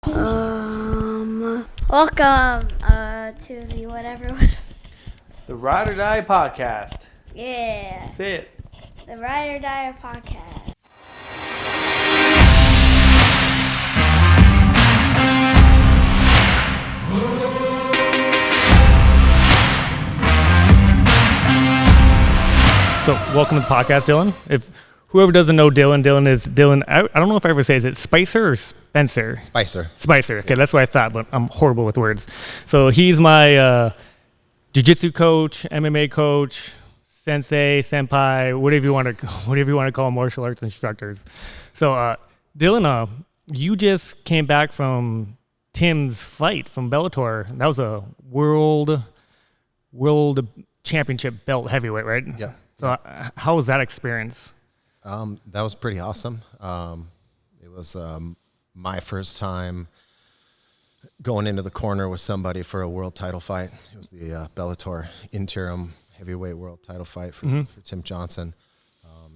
Welcome to the whatever. The Ride or Die Podcast. Yeah, Say it. the Ride or Die podcast. So, welcome to the podcast, Dylan. If whoever doesn't know Dylan is Dylan. I don't know if I ever say, is it Spicer or Spencer? Spicer. Okay, that's what I thought, but I'm horrible with words. So he's my jiu-jitsu coach, MMA coach, sensei, senpai, whatever you want to call martial arts instructors. So Dylan, you just came back from Tim's fight from Bellator. That was a world championship belt heavyweight, right? Yeah. So how was that experience? That was pretty awesome. It was my first time going into the corner with somebody for a world title fight. It was the Bellator interim heavyweight world title fight for Tim Johnson.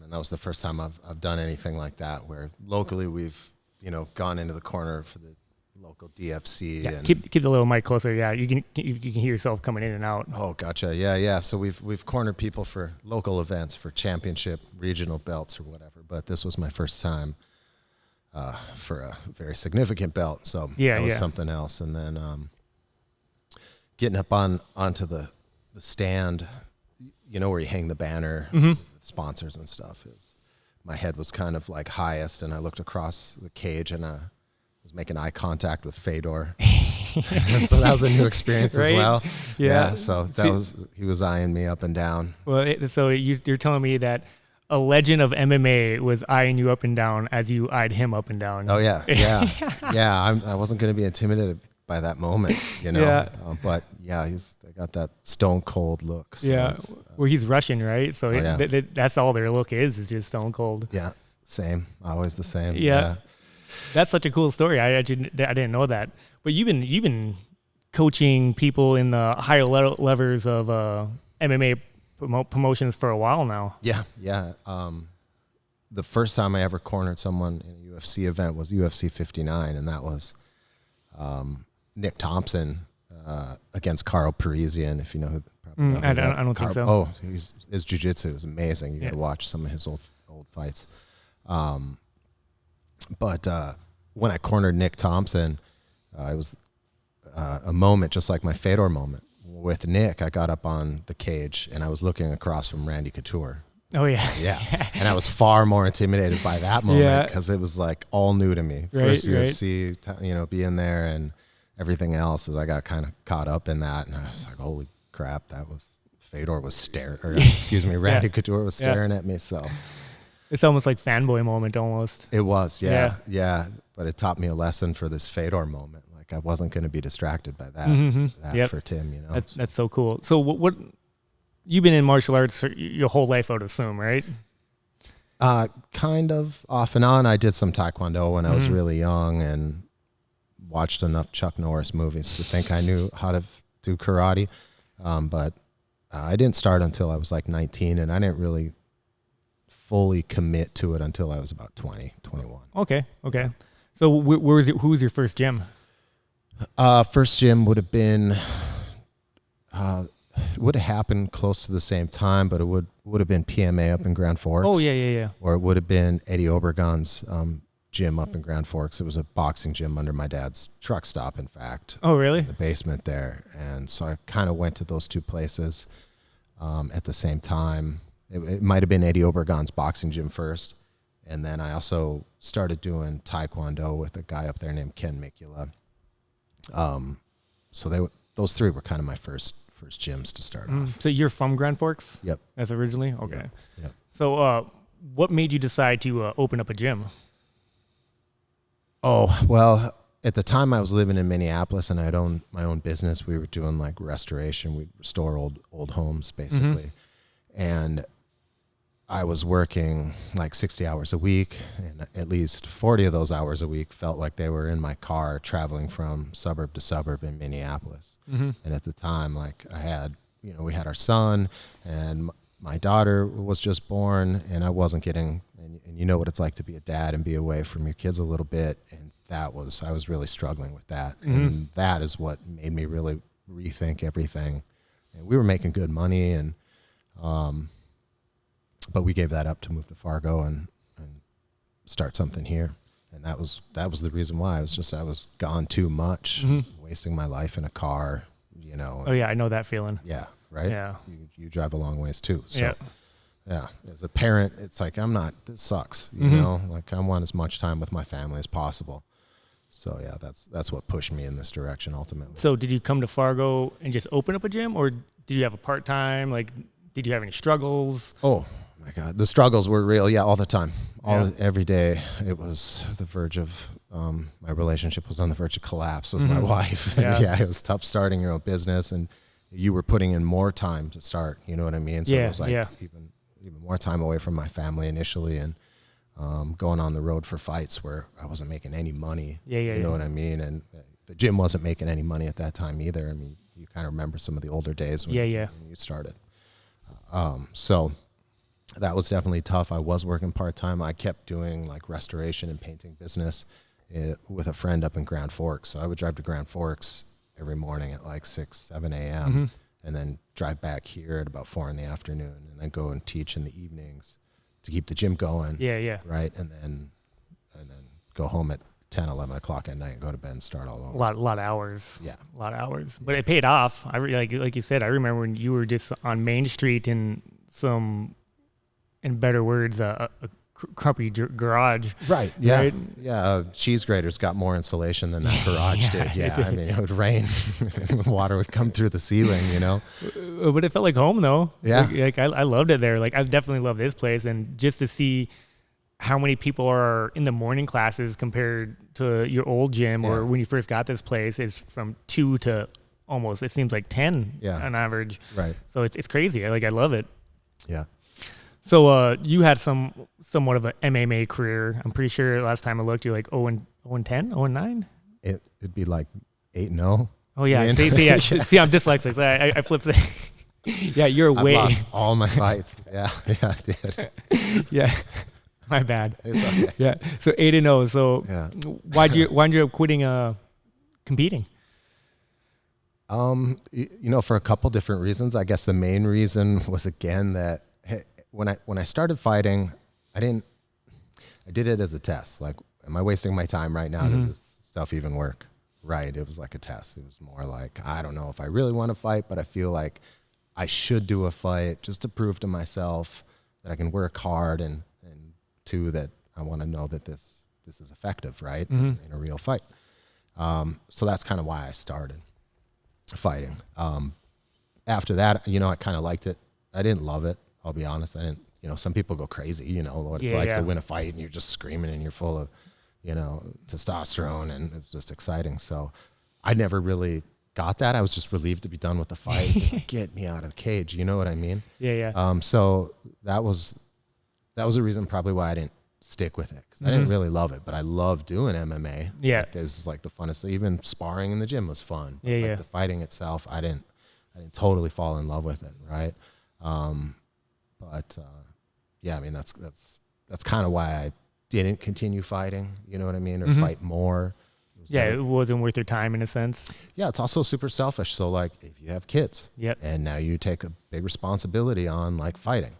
And that was the first time I've done anything like that, where locally we've, gone into the corner for the local DFC. Yeah, and keep the little mic closer. Yeah, you can hear yourself coming in and out. Oh, gotcha. Yeah. So we've cornered people for local events, for championship, regional belts or whatever. But this was my first time for a very significant belt. So that was something else. And then getting up onto the stand, where you hang the banner, with sponsors and stuff. My head was kind of like highest, and I looked across the cage, and I was making eye contact with Fedor. And so that was a new experience as well. Yeah. So he was eyeing me up and down. Well, so you're telling me that a legend of MMA was eyeing you up and down as you eyed him up and down. Oh yeah. I wasn't going to be intimidated by that moment, Yeah. But yeah, I got that stone cold look. So yeah. Well, he's Russian, right? So that's all their look is just stone cold. Yeah. Same. Always the same. Yeah. That's such a cool story. I didn't know that. But you've been coaching people in the higher levels of MMA promotions for a while now. Yeah. The first time I ever cornered someone in a UFC event was UFC 59, and that was Nick Thompson against Carl Parisian. If you know who. I don't think so. Oh, his jiu-jitsu is amazing. You got to watch some of his old fights. But when I cornered Nick Thompson, it was a moment just like my Fedor moment. With Nick, I got up on the cage, and I was looking across from Randy Couture. Oh, yeah. Yeah. And I was far more intimidated by that moment because it was like all new to me. First UFC, being there and everything else, as I got kind of caught up in that. And I was like, holy crap, Fedor was staring, Randy Couture was staring at me. So it's almost like fanboy moment almost. It was, yeah. But it taught me a lesson for this Fedor moment. Like I wasn't going to be distracted by that for Tim, That's so cool. So what you've been in martial arts your whole life, I would assume, right? Kind of off and on. I did some Taekwondo when I was really young and watched enough Chuck Norris movies to think I knew how to do karate. But I didn't start until I was like 19, and I didn't really fully commit to it until I was about 20, 21. Okay. So who was your first gym? First gym would have been, it would have happened close to the same time, but it would have been PMA up in Grand Forks. Oh, yeah. Or it would have been Eddie Obregon's gym up in Grand Forks. It was a boxing gym under my dad's truck stop, in fact. Oh, really? In the basement there. And so I kind of went to those two places at the same time. It might have been Eddie Obregon's boxing gym first. And then I also started doing Taekwondo with a guy up there named Ken Mikula. So those three were kind of my first gyms to start off. So you're from Grand Forks? Yep. As originally? Okay. Yep. So what made you decide to open up a gym? Oh, well, at the time I was living in Minneapolis and I'd owned my own business. We were doing like restoration. We'd restore old homes basically. And I was working like 60 hours a week, and at least 40 of those hours a week felt like they were in my car traveling from suburb to suburb in Minneapolis. And at the time, like I had, we had our son, and my daughter was just born, and I wasn't getting, and you know what it's like to be a dad and be away from your kids a little bit and I was really struggling with that. And that is what made me really rethink everything. And we were making good money, and but we gave that up to move to Fargo and start something here. And that was the reason why. I was gone too much, wasting my life in a car, you know. Oh yeah, I know that feeling. Yeah, right? Yeah. You drive a long ways too. So yeah, as a parent, it's like, this sucks, you know, like I want as much time with my family as possible. So yeah, that's what pushed me in this direction ultimately. So did you come to Fargo and just open up a gym, or did you have a part-time? Like, did you have any struggles? Oh my God, the struggles were real. Yeah, all the time, every day. It was the verge of my relationship was on the verge of collapse with my wife. Yeah, it was tough starting your own business, and you were putting in more time to start. You know what I mean? So it was like even more time away from my family initially, and going on the road for fights where I wasn't making any money. You know what I mean? And the gym wasn't making any money at that time either. I mean, you kind of remember some of the older days when you started. So that was definitely tough. I was working part-time. I kept doing like restoration and painting business with a friend up in Grand Forks. So I would drive to Grand Forks every morning at like 6, 7 a.m. And then drive back here at about 4 in the afternoon, and then go and teach in the evenings to keep the gym going. Right. And then go home at 10, 11 o'clock at night and go to bed and start all over. A lot of hours. Yeah. A lot of hours. But it paid off. Like you said, I remember when you were just on Main Street in better words, a crappy garage. Right. Yeah. Right? Yeah. Cheese graters got more insulation than that garage did. Yeah. I mean, it would rain. Water would come through the ceiling, you know. But it felt like home, though. Yeah. Like I loved it there. Like, I definitely love this place. And just to see how many people are in the morning classes compared to your old gym or when you first got this place is from 2 to almost, it seems like 10 on average. Right. So it's crazy. I love it. Yeah. So you had somewhat of an MMA career. I'm pretty sure last time I looked, you're like 0-10, 0-9? It'd be like 8-0. Oh, yeah. See, I'm dyslexic. I flipped it. Yeah, you're way. I've lost all my fights. Yeah, I did. Yeah, my bad. It's okay. Yeah, so 8-0. So why'd you end up quitting competing? You know, for a couple different reasons. I guess the main reason was, again, that when I started fighting, I did it as a test. Like, am I wasting my time right now? Does this stuff even work? Right. It was like a test. It was more like, I don't know if I really want to fight, but I feel like I should do a fight just to prove to myself that I can work hard, and two, that I want to know that this is effective, right? In a real fight. So that's kind of why I started fighting. After that, you know, I kind of liked it. I didn't love it. I'll be honest. I didn't, you know, some people go crazy, you know, what it's like to win a fight and you're just screaming and you're full of, you know, testosterone, and it's just exciting. So I never really got that. I was just relieved to be done with the fight. Get me out of the cage. You know what I mean? Yeah. So that was the reason probably why I didn't stick with it. 'Cause I didn't really love it, but I love doing MMA. Yeah. Like, it was like the funnest. Even sparring in the gym was fun. But like the fighting itself, I didn't totally fall in love with it. Right. But I mean, that's kind of why I didn't continue fighting, you know what I mean? Or fight more. It wasn't worth your time in a sense. Yeah. It's also super selfish. So like, if you have kids and now you take a big responsibility on like fighting,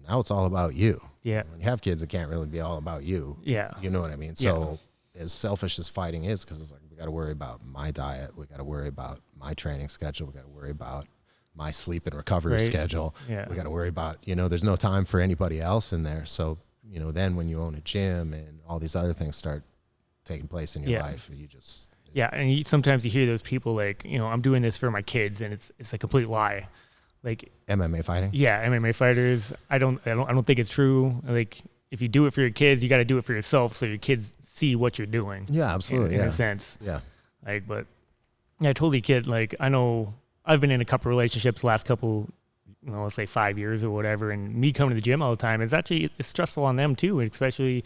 now it's all about you. Yeah. When you have kids, it can't really be all about you. Yeah. You know what I mean? So as selfish as fighting is, because it's like, we got to worry about my diet. We got to worry about my training schedule. We got to worry about my sleep and recovery schedule. Yeah. We got to worry about, you know, there's no time for anybody else in there. So, you know, then when you own a gym and all these other things start taking place in your life, you just. Yeah. And sometimes you hear those people like, you know, I'm doing this for my kids, and it's a complete lie. Like MMA fighting. Yeah. MMA fighters. I don't think it's true. Like, if you do it for your kids, you got to do it for yourself, so your kids see what you're doing. Yeah, absolutely. In a sense. Yeah. Like, but yeah, I totally kid. Like, I know I've been in a couple relationships the last couple, you know, let's say 5 years or whatever, and me coming to the gym all the time, it's stressful on them too, especially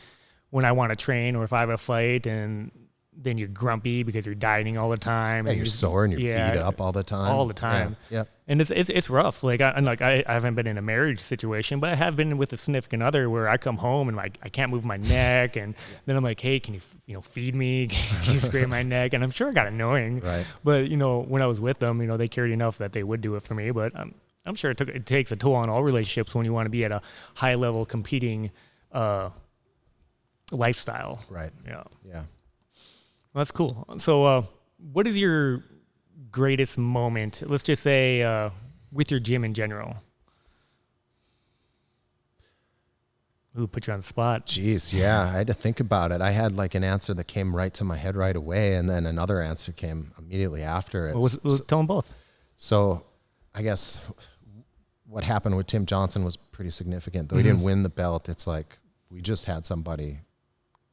when I want to train or if I have a fight, and then you're grumpy because you're dieting all the time. Yeah, and you're sore and you're beat up all the time. All the time. Yeah. And it's rough. Like I haven't been in a marriage situation, but I have been with a significant other where I come home and like I can't move my neck, and then I'm like, hey, can you feed me? Can you scrape my neck? And I'm sure it got annoying. Right. But when I was with them, they cared enough that they would do it for me. But I'm sure it takes a toll on all relationships when you want to be at a high level competing lifestyle. Right. Yeah. Yeah. Well, that's cool. So, what is your greatest moment? Let's just say with your gym in general. Ooh, put you on the spot. Jeez, yeah, I had to think about it. I had like an answer that came right to my head right away, and then another answer came immediately after it. Tell them both. So, I guess what happened with Tim Johnson was pretty significant. Though he didn't win the belt, it's like we just had somebody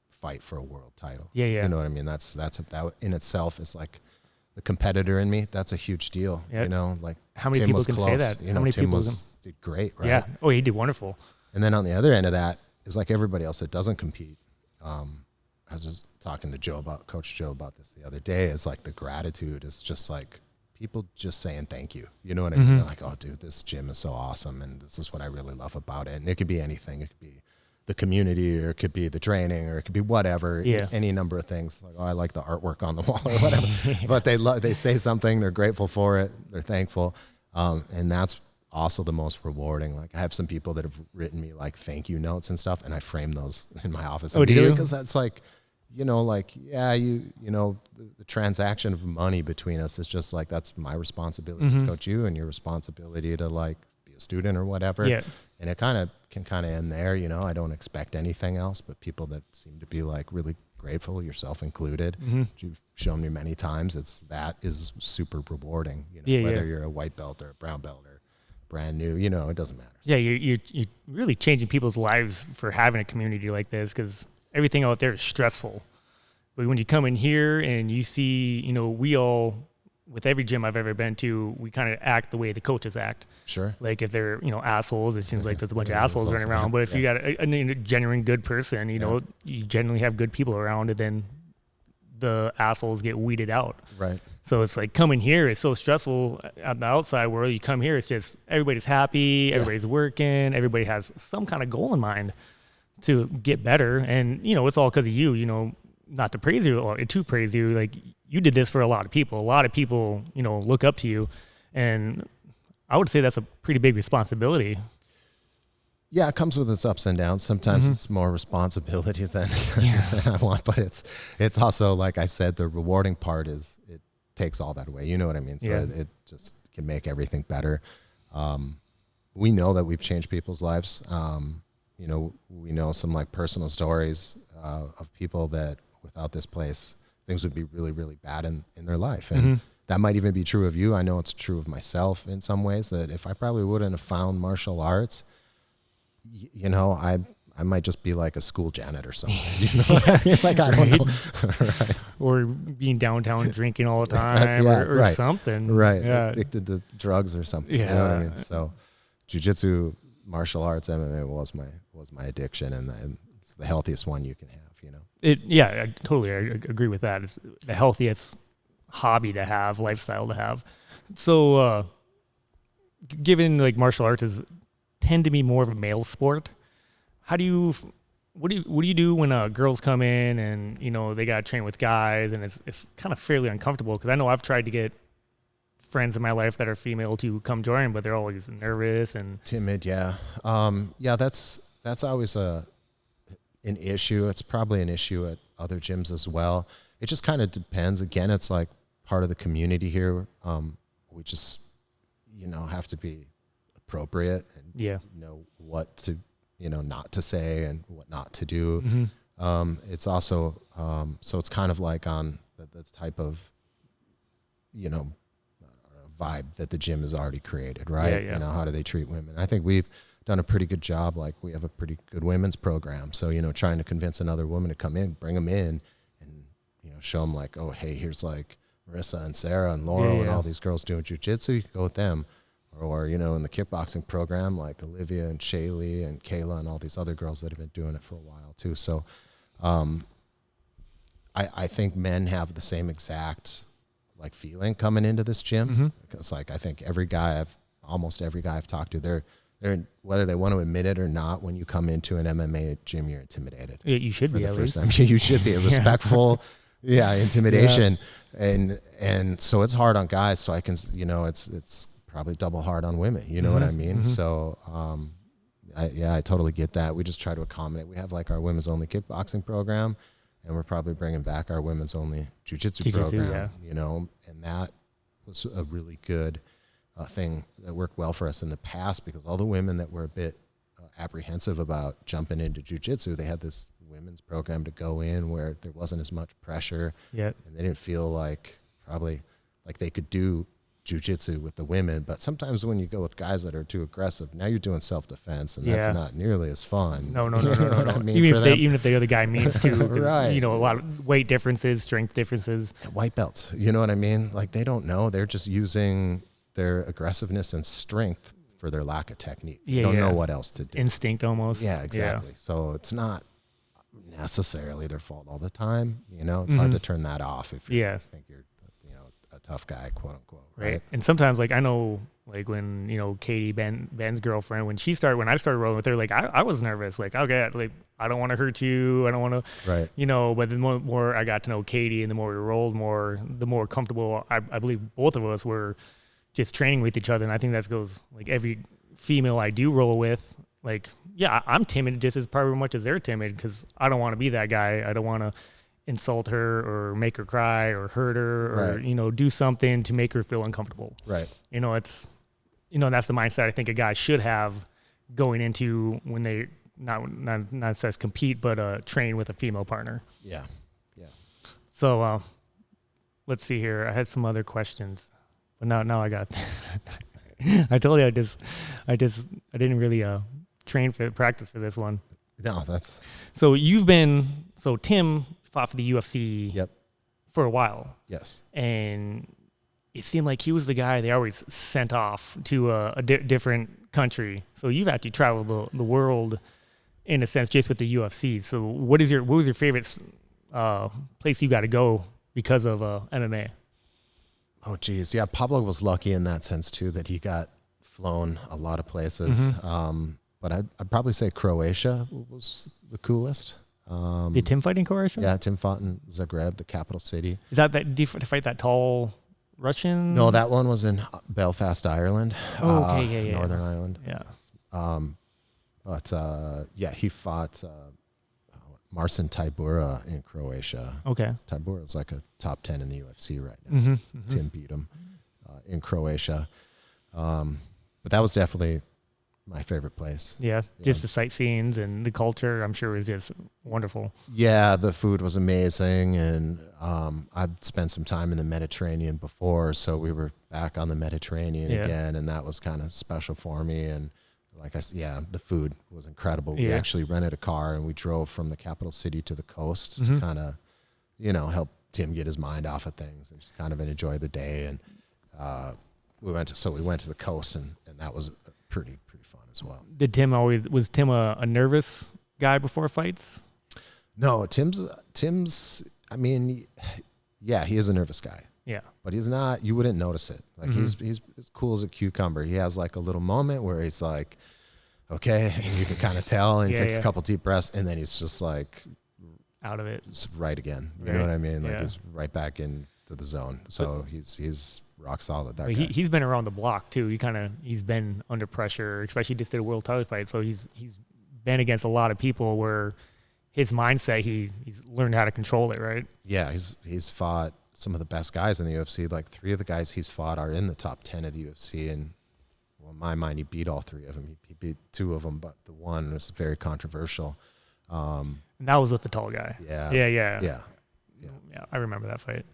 fight for a world title. Yeah. You know what I mean? That in itself is like the competitor in me. That's a huge deal. Yep. Like how many Tim people was can close. say that? How many Tim people did great, right? Yeah. Oh, he did wonderful. And then on the other end of that is like everybody else that doesn't compete. I was just talking to Coach Joe about this the other day. It's like the gratitude is just like people just saying thank you. You know what I mean? They're like, oh, dude, this gym is so awesome, and this is what I really love about it. And it could be anything. It could be the community, or it could be the training, or it could be whatever. Yeah. Any number of things. Like, oh, I like the artwork on the wall or whatever. But they say something. They're grateful for it. They're thankful, and that's also the most rewarding. Like I have some people that have written me like thank you notes and stuff, and I frame those in my office. Oh, do you? Because that's like, the transaction of money between us is just like, that's my responsibility to coach you, and your responsibility to like be a student or whatever. Yeah. And it can end there. I don't expect anything else, but people that seem to be like really grateful, yourself included, you've shown me many times, that is super rewarding. Whether you're a white belt or a brown belt or brand new, it doesn't matter. Yeah, you're really changing people's lives for having a community like this, because everything out there is stressful. But when you come in here and you see, we all, with every gym I've ever been to, we kind of act the way the coaches act. Sure. Like if they're, assholes, it seems like there's a bunch of assholes running around. But if you got a genuine good person, you generally have good people around, and then the assholes get weeded out. Right. So it's like coming here is so stressful at the outside world. You come here, it's just everybody's happy, everybody's working, everybody has some kind of goal in mind to get better. And, it's all because of you, not to praise you or to praise you. Like you did this for a lot of people. A lot of people, look up to you. And I would say that's a pretty big responsibility. Yeah, it comes with its ups and downs. Sometimes it's more responsibility than I want, but it's also, like I said, the rewarding part is it takes all that away. You know what I mean? So it just can make everything better. We know that we've changed people's lives. We know some like personal stories of people that without this place, things would be really, really bad in their life. And that might even be true of you. I know it's true of myself in some ways, that if I probably wouldn't have found martial arts, I might just be like a school janitor somewhere. You know what I mean? Like, I don't know. Right. Or being downtown drinking all the time or something. Right. Yeah. Addicted to drugs or something. Yeah. You know what I mean? So jiu-jitsu, martial arts, MMA was my addiction, and it's the healthiest one you can have, I totally agree with that. It's the healthiest hobby to have, lifestyle to have. So given like martial arts tend to be more of a male sport, what do you do when girls come in and they got to train with guys, and it's kind of fairly uncomfortable? Because I know I've tried to get friends in my life that are female to come join, but they're always nervous and timid. Yeah. That's always an issue. It's probably an issue at other gyms as well. It just kind of depends. Again, it's like part of the community here. We just, have to be appropriate and know what to, not to say and what not to do. It's also, so it's kind of like on the type of, vibe that the gym has already created, right? Yeah. How do they treat women? I think we've done a pretty good job. Like we have a pretty good women's program. So, trying to convince another woman to come in, bring them in and, show them like, oh, hey, here's like Marissa and Sarah and Laurel and all these girls doing jiu-jitsu. You can go with them. Or, in the kickboxing program, like Olivia and Shaylee and Kayla and all these other girls that have been doing it for a while too. So I think men have the same exact like feeling coming into this gym. Because like I think almost every guy I've talked to, they're whether they want to admit it or not, when you come into an MMA gym, you're intimidated. You should be at least. You should be a respectful, intimidation, and so it's hard on guys. So I can, it's probably double hard on women. You know what I mean? So, I totally get that. We just try to accommodate. We have like our women's only kickboxing program, and we're probably bringing back our women's only jiu-jitsu program. And that was a really good thing that worked well for us in the past, because all the women that were a bit apprehensive about jumping into jiu-jitsu, they had this women's program to go in where there wasn't as much pressure, and they didn't feel like they could do jiu-jitsu with the women. But sometimes when you go with guys that are too aggressive, now you're doing self-defense, and that's not nearly as fun. No. I mean, even if the other guy means to, right. A lot of weight differences, strength differences. White belts, you know what I mean? Like, they don't know. They're just using their aggressiveness and strength for their lack of technique. They don't know what else to do. Instinct almost. Yeah, exactly. Yeah. So it's not necessarily their fault all the time. It's hard to turn that off if you think you're a tough guy, quote unquote. Right. And sometimes, like, I know, like, when Katie, Ben's girlfriend, when I started rolling with her, like, I was nervous. Like, okay, like, I don't want to hurt you. I don't want to, right. But the more I got to know Katie, and the more we rolled more, the more comfortable I believe both of us were just training with each other. And I think that goes, like, every female I do roll with, like, I'm timid just as probably much as they're timid, because I don't want to be that guy. I don't want to insult her or make her cry or hurt her or, do something to make her feel uncomfortable. Right. It's, that's the mindset I think a guy should have going into when they not says compete, but train with a female partner. Yeah. Yeah. So, let's see here. I had some other questions, but now I got, I told you I didn't really, practice for this one. No, that's. So Tim fought for the UFC for a while. Yes. And it seemed like he was the guy they always sent off to a different country. So you've actually traveled the world in a sense just with the UFC. So what was your favorite place you got to go because of MMA? Oh, geez. Yeah, Pablo was lucky in that sense, too, that he got flown a lot of places. But I'd probably say Croatia was the coolest. Did Tim fight in Croatia? Yeah, Tim fought in Zagreb, the capital city. Is that to fight that tall Russian? No, that one was in Belfast, Ireland. Oh, okay, Northern Ireland. Yeah. He fought Marcin Tybura in Croatia. Okay. Tybura is like a top 10 in the UFC right now. Tim beat him in Croatia. But that was definitely my favorite place. Yeah, just the sightseeing and the culture, I'm sure, was just wonderful. Yeah, the food was amazing, and I'd spent some time in the Mediterranean before, so we were back on the Mediterranean again, and that was kind of special for me. And like I said, the food was incredible. We actually rented a car, and we drove from the capital city to the coast to kind of, help Tim get his mind off of things and just kind of enjoy the day. And we went to the coast, and that was pretty fun as well. Was Tim a nervous guy before fights? No, Tim's I mean, he is a nervous guy. Yeah. But he's not, you wouldn't notice it. Like he's as cool as a cucumber. He has like a little moment where he's like, okay, and you can kind of tell, and he takes a couple deep breaths, and then he's just like out of it. Just right again. You know what I mean? Like he's right back into the zone. So he's rock solid. That guy. He's been around the block too. He's been under pressure, especially just did a world title fight. So he's been against a lot of people where his mindset, he's learned how to control it, right? Yeah, he's fought some of the best guys in the UFC. Like 3 of the guys he's fought are in the top 10 of the UFC, and well, in my mind, he beat all 3 of them. He beat 2 of them, but the one was very controversial. And that was with the tall guy. Yeah. I remember that fight.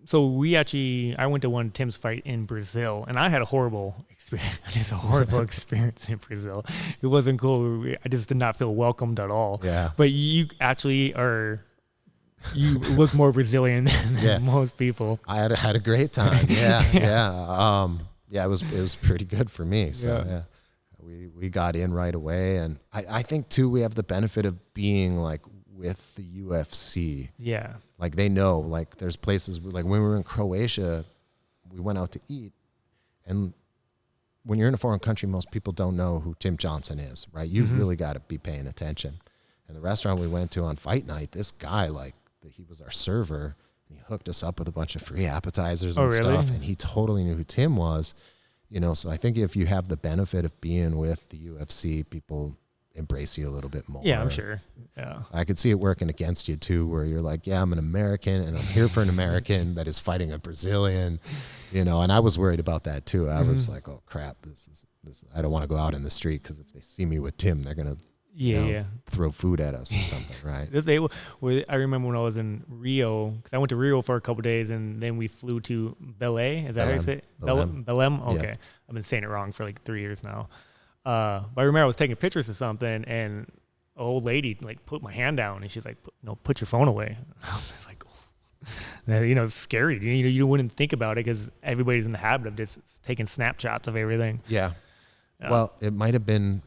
So I went to one Tim's fight in Brazil, and I had a horrible experience in Brazil. It wasn't cool. I just did not feel welcomed at all. Yeah. But you actually you look more Brazilian than most people. I had a great time. It was pretty good for me. So we got in right away, and I think too we have the benefit of being like with the UFC. Yeah. Like they know, like there's places like when we were in Croatia, we went out to eat, and when you're in a foreign country, most people don't know who Tim Johnson is, right? You've really got to be paying attention. And the restaurant we went to on fight night, this guy, like he was our server, and he hooked us up with a bunch of free appetizers and stuff, and he totally knew who Tim was, you know. So I think if you have the benefit of being with the UFC, people embrace you a little bit more. Yeah, I'm sure. Yeah. I could see it working against you too, where you're like, yeah, I'm an American and I'm here for an American that is fighting a Brazilian, you know. And I was worried about that too. I was like, oh crap, this. I don't want to go out in the street because if they see me with Tim, they're gonna throw food at us or something, right? I remember when I was in Rio, because I went to Rio for a couple of days, and then we flew to Belém. Is that how you say it? Belém? Okay. Yeah. I've been saying it wrong for like 3 years now. But I remember I was taking pictures of something, and an old lady like put my hand down, and she's like, put your phone away. I was like, oh. It's scary. You wouldn't think about it because everybody's in the habit of just taking snapshots of everything. Yeah. Well, it might have been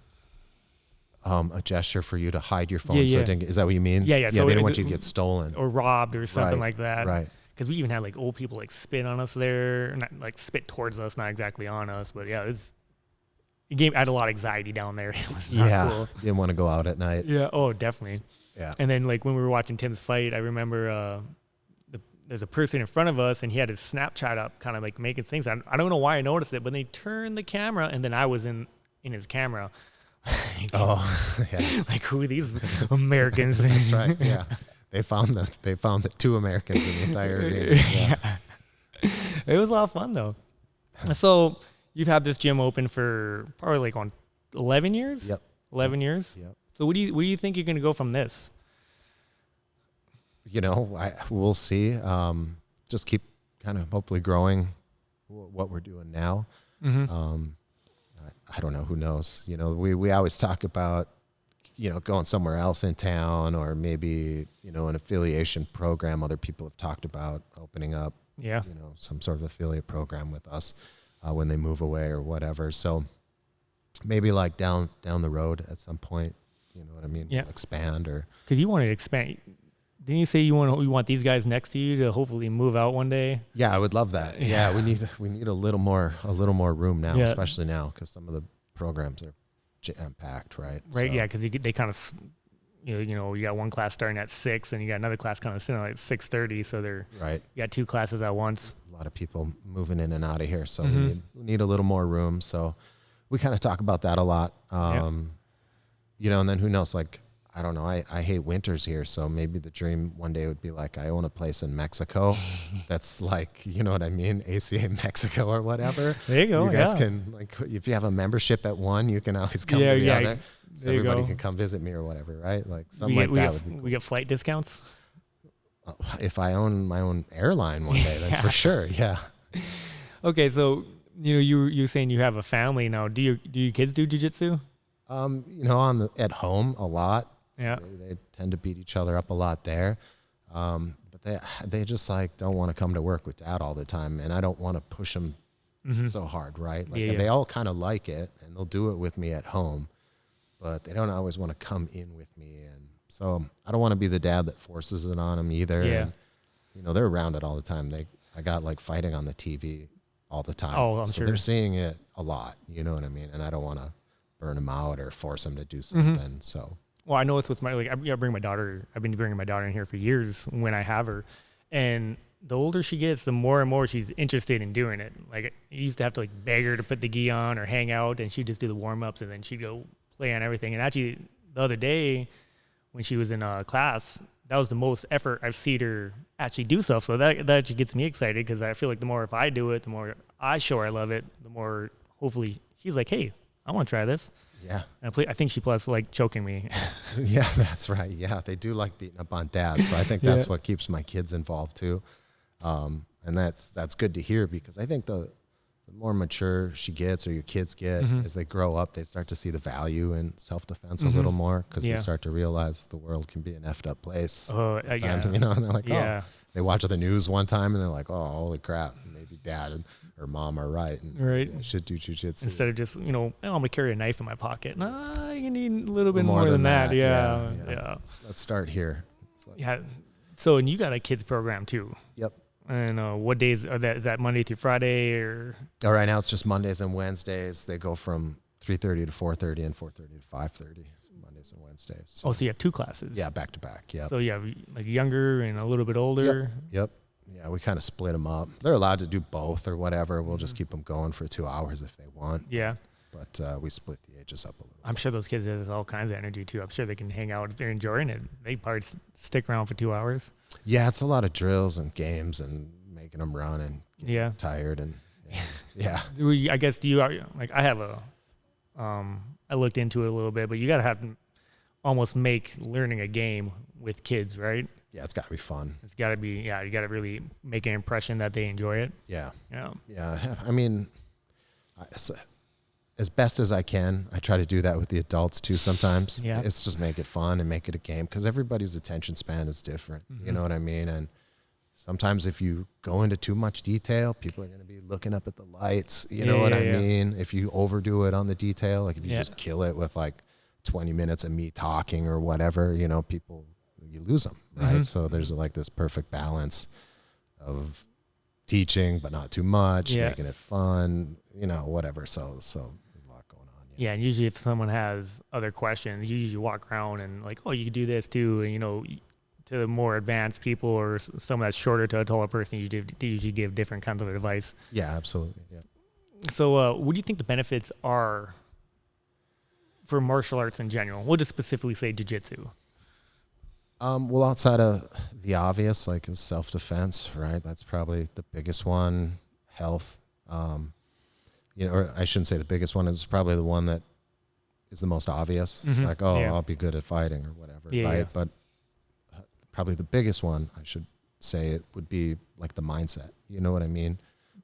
a gesture for you to hide your phone. So it didn't is that what you mean? Yeah. So they didn't want you to get stolen or robbed or something like that. Right. Because we even had like old people like spit on us there, not like spit towards us, not exactly on us, but yeah, I had a lot of anxiety down there. It was not cool. Didn't want to go out at night. Yeah. Oh, definitely. Yeah. And then like when we were watching Tim's fight, I remember there's a person in front of us, and he had his Snapchat up, kind of like making things. I don't know why I noticed it, but they turned the camera, and then I was in his camera. Like who are these Americans? That's right. Yeah. They found the two Americans in the entire game. Yeah. It was a lot of fun though. So you've had this gym open for probably like on 11 years? Yep. 11 years? Yep. So where do you think you're going to go from this? We'll see. Just keep kind of hopefully growing what we're doing now. Mm-hmm. I don't know. Who knows? We always talk about, going somewhere else in town, or maybe, an affiliation program. Other people have talked about opening up, some sort of affiliate program with us when they move away or whatever. So maybe like down the road at some point, you know what I mean? Yeah. Expand or. Because you want to expand. Didn't you say you want these guys next to you to hopefully move out one day? Yeah, I would love that. Yeah, we need a little more room now, especially now because some of the programs are jam-packed, right? Right. So. Yeah, because they kind of, you got one class starting at 6, and you got another class kind of sitting at 6:30. So they're right. You got 2 classes at once. A lot of people moving in and out of here, so we need a little more room. So we kind of talk about that a lot. And then who knows, like. I don't know. I hate winters here, so maybe the dream one day would be like I own a place in Mexico. That's like, you know what I mean, ACA Mexico or whatever. There you go. You guys can, like, if you have a membership at one, you can always come to the other. So everybody can come visit me or whatever, right? Like something like that would be cool. We get flight discounts. If I own my own airline one day, then for sure, yeah. Okay, so you're saying you have a family now. Do your kids do jiu-jitsu? At home a lot. Yeah, they tend to beat each other up a lot there, but they just like don't want to come to work with dad all the time, and I don't want to push them so hard, right? Like they all kind of like it, and they'll do it with me at home, but they don't always want to come in with me, and so I don't want to be the dad that forces it on them either. Yeah, and, they're around it all the time. I got like fighting on the TV all the time. Oh, I'm sure they're seeing it a lot. You know what I mean? And I don't want to burn them out or force them to do something. So. Well, I know it's with I bring my daughter. I've been bringing my daughter in here for years when I have her, and the older she gets, the more and more she's interested in doing it. Like I used to have to like beg her to put the gi on or hang out, and she'd just do the warm ups, and then she'd go play on everything. And actually, the other day when she was in class, that was the most effort I've seen her actually do stuff. So that actually gets me excited because I feel like the more if I do it, the more I show her I love it, the more hopefully she's like, hey, I want to try this. Yeah. I think she plus like choking me. Yeah, that's right. Yeah, they do like beating up on dad. So I think that's what keeps my kids involved too. And that's good to hear because I think the more mature she gets or your kids get as they grow up, they start to see the value in self-defense a little more because they start to realize the world can be an effed up place. Sometimes, and they're like, they watch the news one time and they're like, oh, holy crap, maybe dad or mom are right. And Right. you should do jujitsu. Instead of just, I'm going to carry a knife in my pocket. Nah, you need a little bit more than that. Yeah. Let's start here. Yeah. So, and you got a kids program too. Yep. And what days are that? Is that Monday through Friday or? Oh, right now it's just Mondays and Wednesdays. They go from 3:30 to 4:30 and 4:30 to 5:30. Mondays and Wednesdays. So you have two classes. Yeah, back to back. Yeah. So you have like younger and a little bit older. Yep. Yeah, we kind of split them up. They're allowed to do both or whatever. We'll just keep them going for 2 hours if they want. Yeah. But we split the ages up a little. I'm sure those kids have all kinds of energy too. I'm sure they can hang out if they're enjoying it. They probably stick around for 2 hours. Yeah, it's a lot of drills and games and making them run and getting tired and yeah. I guess like I have I looked into it a little bit, but you got to have to almost make learning a game with kids, right? Yeah, it's got to be fun. It's got to be, you got to really make an impression that they enjoy it. Yeah. Yeah. Yeah. I mean, as best as I can, I try to do that with the adults too sometimes. Yeah. It's just make it fun and make it a game because everybody's attention span is different. You know what I mean? And sometimes if you go into too much detail, people are going to be looking up at the lights. You know what I mean? If you overdo it on the detail, like if you just kill it with like 20 minutes of me talking or whatever, people, you lose them, right? So there's like this perfect balance of teaching, but not too much, making it fun, whatever. So there's a lot going on. Yeah, and usually if someone has other questions, you usually walk around and like, oh, you can do this too. And, to the more advanced people or someone that's shorter to a taller person, you usually give different kinds of advice. Yeah, absolutely. Yeah. So what do you think the benefits are for martial arts in general? We'll just specifically say jiu-jitsu. Well, outside of the obvious, like self-defense, right? That's probably the biggest one. Health, or I shouldn't say the biggest one. It's probably the one that is the most obvious. It's like, I'll be good at fighting or whatever, right? Yeah. But probably the biggest one, I should say, it would be like the mindset. You know what I mean?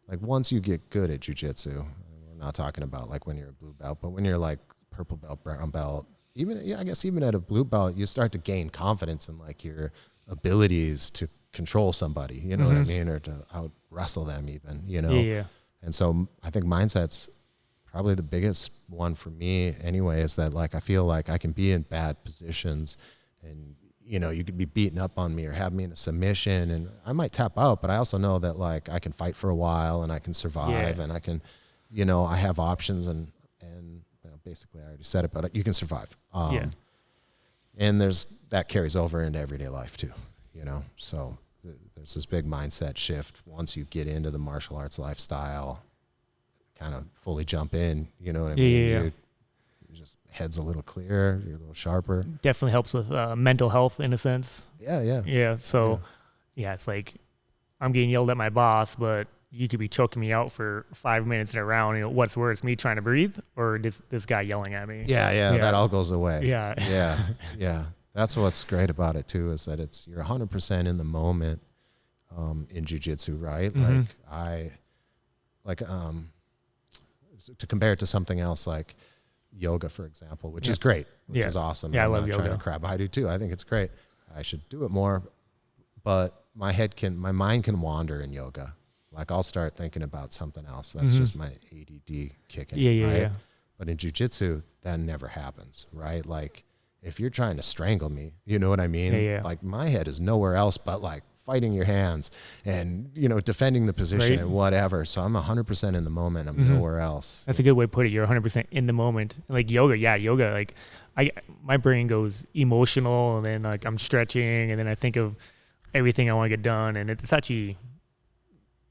Like once you get good at jiu-jitsu, we're not talking about like when you're a blue belt, but when you're like purple belt, brown belt, I guess even at a blue belt, you start to gain confidence in like your abilities to control somebody, you know what I mean? Or to out wrestle them even, Yeah. And so I think mindset's probably the biggest one for me anyway, is that like, I feel like I can be in bad positions and, you could be beating up on me or have me in a submission and I might tap out, but I also know that like I can fight for a while and I can survive and I can, I have options and basically I already said it, but you can survive. And that carries over into everyday life too, so there's this big mindset shift. Once you get into the martial arts lifestyle, kind of fully jump in, you know what I mean? Yeah. Just head's a little clearer, you're a little sharper. Definitely helps with mental health in a sense. Yeah. So it's like I'm getting yelled at my boss, but you could be choking me out for 5 minutes in a round. What's worse, me trying to breathe or this guy yelling at me? Yeah, that all goes away. Yeah. That's what's great about it too, is that you're 100% in the moment in jiu-jitsu, right? To compare it to something else like yoga, for example, which is great, which is awesome. Yeah, I'm I love not yoga. trying to crap. I do too. I think it's great. I should do it more, but my mind can wander in yoga. Like I'll start thinking about something else. That's just my ADD kicking. Yeah. But in jiu-jitsu, that never happens, right? Like if you're trying to strangle me, you know what I mean? Yeah. Like my head is nowhere else but like fighting your hands and, defending the position and whatever. So I'm 100% in the moment. I'm nowhere else. That's a good way to put it. You're 100% in the moment. Like yoga, like my brain goes emotional and then like I'm stretching and then I think of everything I want to get done. And it's actually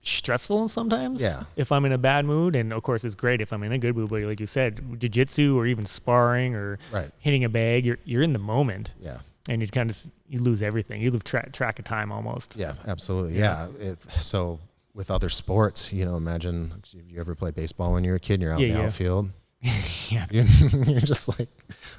stressful sometimes if I'm in a bad mood, and of course it's great if I'm in a good mood, but like you said, jiu-jitsu or even sparring or hitting a bag, you're in the moment and you lose everything. You lose track of time almost. Absolutely. So with other sports, imagine if you ever play baseball when you're a kid and you're out in the outfield. You're just like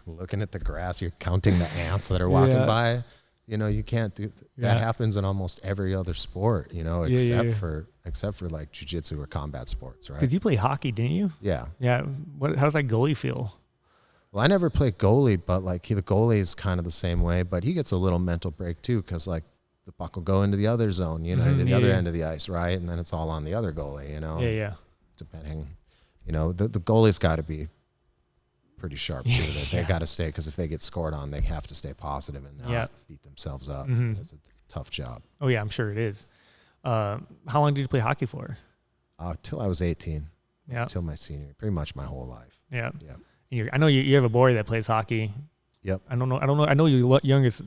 looking at the grass, you're counting the ants that are walking by. You can't do that. Happens in almost every other sport, except for like jiu-jitsu or combat sports, right? Because you played hockey, didn't you? Yeah. How does that goalie feel? Well, I never played goalie, but like the goalie is kind of the same way, but he gets a little mental break too, because like the puck will go into the other zone, you know, to the other end of the ice, right? And then it's all on the other goalie, you know. Yeah. Depending, you know, the goalie's got to be pretty sharp too. They got to stay, because if they get scored on, they have to stay positive and not beat themselves up. It's a tough job. Oh yeah, I'm sure it is. How long did you play hockey for? Till I was 18. Yeah. Till my senior, pretty much my whole life. Yeah. Yeah. I know you have a boy that plays hockey. Yep. I don't know. I know your youngest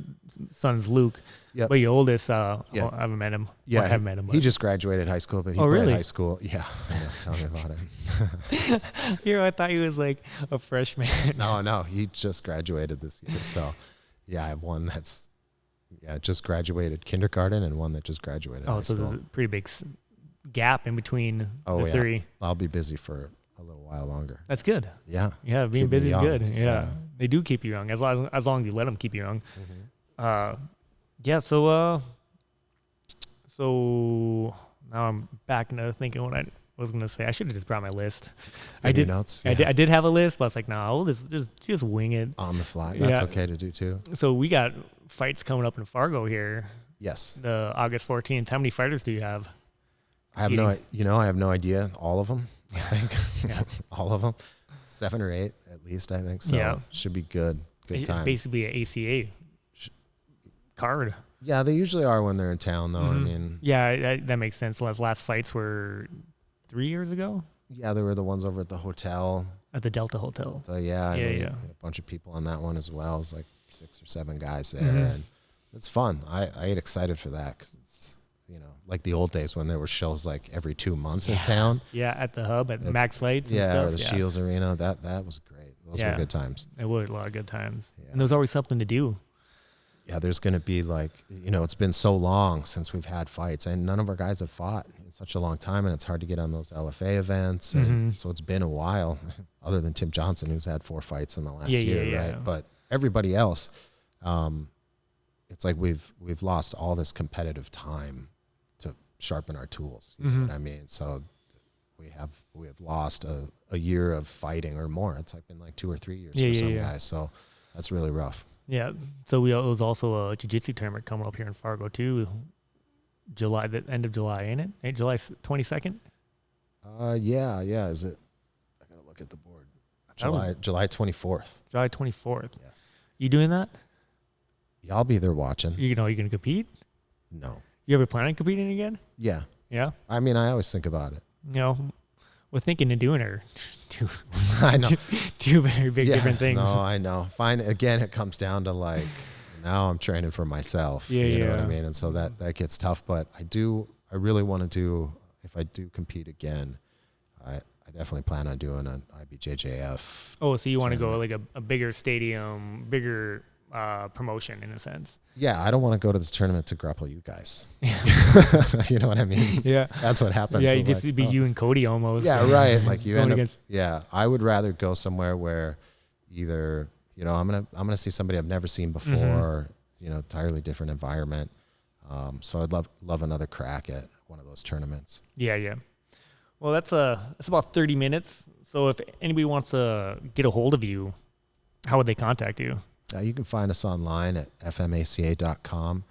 son's Luke. Yep. But your oldest, I haven't met him. Yeah. I haven't met him. He just graduated high school, but he played really? high school. Yeah. I know, tell me about it. I thought he was like a freshman. No. He just graduated this year. So, yeah, I have one that's just graduated kindergarten and one that just graduated high school. There's a pretty big gap in between the three. I'll be busy for a little while longer. That's good. Yeah. Yeah, being Keep me busy is young. good. Yeah. They do keep you young as long as you let them keep you young. So now I'm back into thinking what I was gonna say. I should have just brought my list. I did notes. I did have a list, but I was like, no, just wing it On the fly. That's okay to do too. So we got fights coming up in Fargo here. Yes. The August 14th. How many fighters do you have? I have no idea. All of them, I think. All of them. 7 or 8 at least, I think. So should be good. Good time. It's basically an ACA card. Yeah, they usually are when they're in town, though. I mean, yeah, that makes sense. The last fights were 3 years ago. Yeah, they were the ones over at the hotel. At the Delta Hotel. So yeah. A bunch of people on that one as well. It's like 6 or 7 guys there, and it's fun. I get excited for that, because it's, you know, like the old days when there were shows like every 2 months in town. Yeah, at the Hub, at Max Fights and stuff. Or the Shields Arena. That was great. Those were good times. It was a lot of good times. Yeah. And there was always something to do. Yeah, there's going to be like, you know, it's been so long since we've had fights, and none of our guys have fought in such a long time, and it's hard to get on those LFA events. And so it's been a while, other than Tim Johnson, who's had 4 fights in the last year, right? But everybody else, it's like we've lost all this competitive time to sharpen our tools. You know what I mean? So we have lost a year of fighting or more. It's like been like 2 or 3 years for some guys. So that's really rough. Yeah. So it was also a jiu-jitsu tournament coming up here in Fargo too. The end of July, ain't it? July 22nd? Yeah. Is it? I gotta look at the board. July 24th. July 24th. Yes. You doing that? Yeah, I'll be there watching. You know, you gonna compete? No. You ever plan on competing again? Yeah. Yeah. I mean, I always think about it. You know, we're thinking of doing her. I know. Two very big different things. No, I know. Fine. Again, it comes down to like, now I'm training for myself. You know what I mean? And so that gets tough. But I really want to do, if I do compete again, I definitely plan on doing an IBJJF. Oh, so you want to go like a bigger stadium, bigger promotion in a sense. Yeah, I don't want to go to this tournament to grapple you guys. You know what I mean? Yeah. That's what happens. Yeah, you just be you and Cody almost. Yeah, right. Like you end up. Yeah, I would rather go somewhere where either, you know, I'm gonna see somebody I've never seen before, or, you know, entirely different environment. So I'd love another crack at one of those tournaments. Yeah. Well, that's about 30 minutes. So if anybody wants to get a hold of you, how would they contact you? You can find us online at fmaca.com.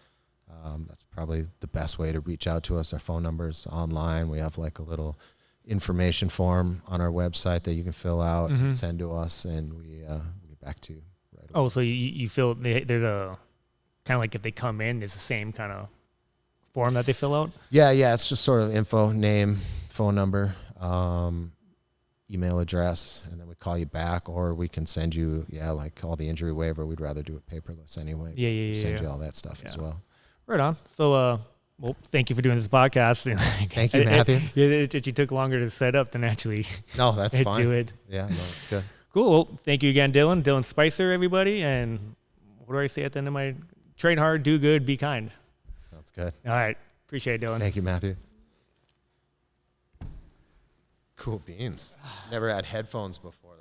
That's probably the best way to reach out to us. Our phone number's online. We have like a little information form on our website that you can fill out and send to us, and we get back to you right away. Oh, so you feel there's a kind of like if they come in, it's the same kind of form that they fill out? Yeah. It's just sort of info, name, phone number, email address, and then we call you back, or we can send you, like all the injury waiver. We'd rather do it paperless anyway. Yeah. Send you all that stuff as well. Right on. So, well, thank you for doing this podcast. Thank you, Matthew. It took longer to set up than actually No, that's fine. do it. Yeah, no, it's good. Cool. Well, thank you again, Dylan Spicer, everybody. And what do I say at the end of my train hard, do good, be kind? Sounds good. All right. Appreciate it, Dylan. Thank you, Matthew. Cool beans. Never had headphones before.